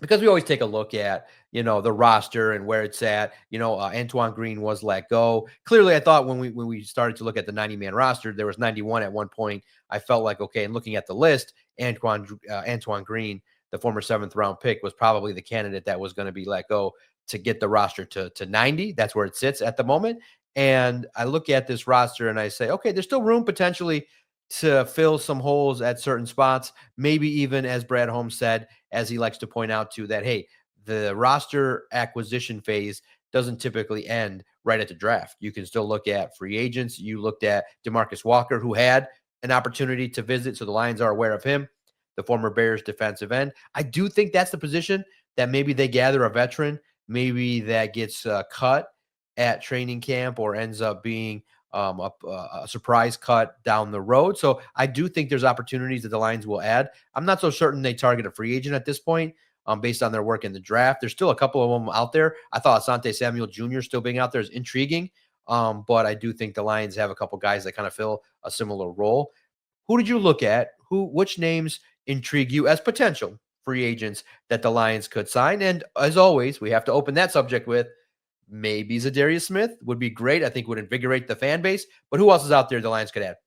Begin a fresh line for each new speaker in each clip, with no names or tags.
because we always take a look at, the roster and where it's at. Antoine Green was let go. Clearly, I thought when we started to look at the 90-man roster, there was 91 at one point. I felt like, okay, and looking at the list, Antoine Green, the former seventh round pick, was probably the candidate that was going to be let go to get the roster to 90. That's where it sits at the moment. And I look at this roster and I say, okay, there's still room potentially to fill some holes at certain spots. Maybe even, as Brad Holmes said, as he likes to point out to, that, hey, the roster acquisition phase doesn't typically end right at the draft. You can still look at free agents. You looked at DeMarcus Walker, who had an opportunity to visit, so the Lions are aware of him, the former Bears defensive end. I do think that's the position that maybe they gather a veteran, maybe that gets cut at training camp or ends up being a surprise cut down the road. So I do think there's opportunities that the Lions will add. I'm not so certain they target a free agent at this point, based on their work in the draft. There's still a couple of them out there. I thought Asante Samuel Jr. still being out there is intriguing, but I do think the Lions have a couple guys that kind of fill a similar role. Who did you look at? Which names intrigue you as potential free agents that the Lions could sign? And as always, we have to open that subject with, maybe Zadarius Smith would be great. I think would invigorate the fan base. But who else is out there the Lions could add?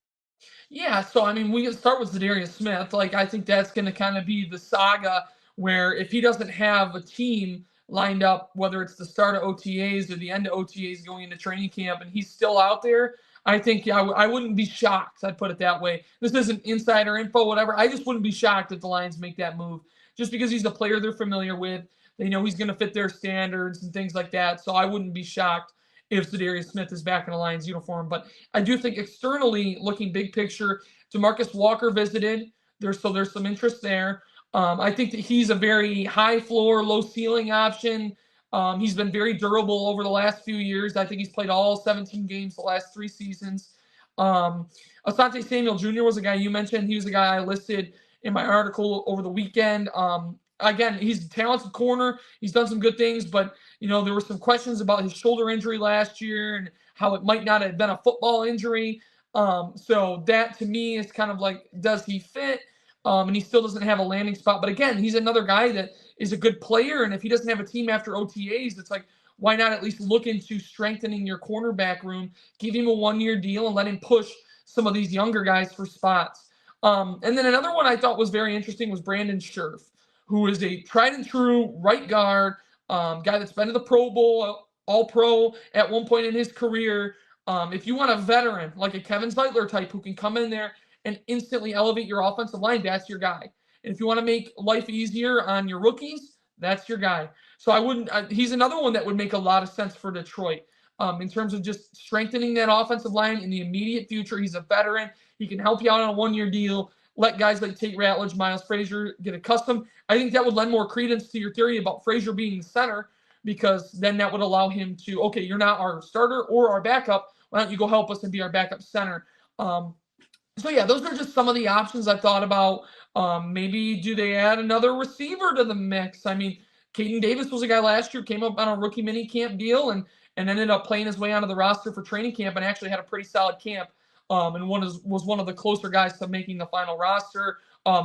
Yeah, so I mean, we can start with Zadarius Smith. Like, I think that's going to kind of be the saga where if he doesn't have a team lined up, whether it's the start of OTAs or the end of OTAs going into training camp, and he's still out there, I think I wouldn't be shocked. I'd put it that way. This isn't insider info, whatever. I just wouldn't be shocked if the Lions make that move, just because he's a player they're familiar with. They know he's going to fit their standards and things like that. So I wouldn't be shocked if Zadarius Smith is back in a Lions uniform. But I do think externally, looking big picture, DeMarcus Walker visited. There's some interest there. I think that he's a very high floor, low ceiling option. He's been very durable over the last few years. I think he's played all 17 games the last 3 seasons. Asante Samuel Jr. was a guy you mentioned. He was a guy I listed in my article over the weekend. Again, he's a talented corner. He's done some good things, but there were some questions about his shoulder injury last year and how it might not have been a football injury. So that to me is kind of like, does he fit? And he still doesn't have a landing spot. But again, he's another guy that is a good player. And if he doesn't have a team after OTAs, it's like, why not at least look into strengthening your cornerback room, give him a 1-year deal, and let him push some of these younger guys for spots. And then another one I thought was very interesting was Brandon Scherf, who is a tried and true right guard, guy that's been to the Pro Bowl, All Pro at one point in his career. If you want a veteran like a Kevin Zeitler type who can come in there and instantly elevate your offensive line, that's your guy. And if you want to make life easier on your rookies, that's your guy. So I wouldn't. He's another one that would make a lot of sense for Detroit in terms of just strengthening that offensive line in the immediate future. He's a veteran. He can help you out on a 1-year deal. Let guys like Tate Ratledge, Miles Frazier get accustomed. I think that would lend more credence to your theory about Frazier being the center, because then that would allow him to, okay, you're not our starter or our backup. Why don't you go help us and be our backup center? So, yeah, those are just some of the options I thought about. Maybe do they add another receiver to the mix? I mean, Caden Davis was a guy last year, came up on a rookie mini camp deal and ended up playing his way onto the roster for training camp and actually had a pretty solid camp. And was one of the closer guys to making the final roster.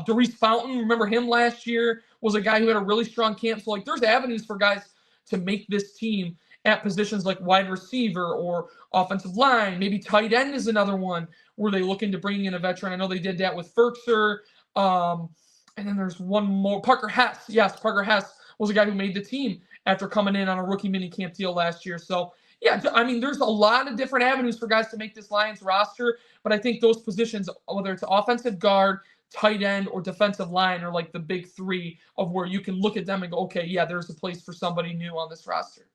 Daurice Fountain, remember him last year, was a guy who had a really strong camp. So, like, there's avenues for guys to make this team at positions like wide receiver or offensive line. Maybe tight end is another one. Were they looking to bring in a veteran? I know they did that with Firkser. And then there's one more, Parker Hess. Yes, Parker Hess was a guy who made the team after coming in on a rookie mini camp deal last year. So, yeah, I mean, there's a lot of different avenues for guys to make this Lions roster, but I think those positions, whether it's offensive guard, tight end, or defensive line, are like the big three of where you can look at them and go, okay, yeah, there's a place for somebody new on this roster.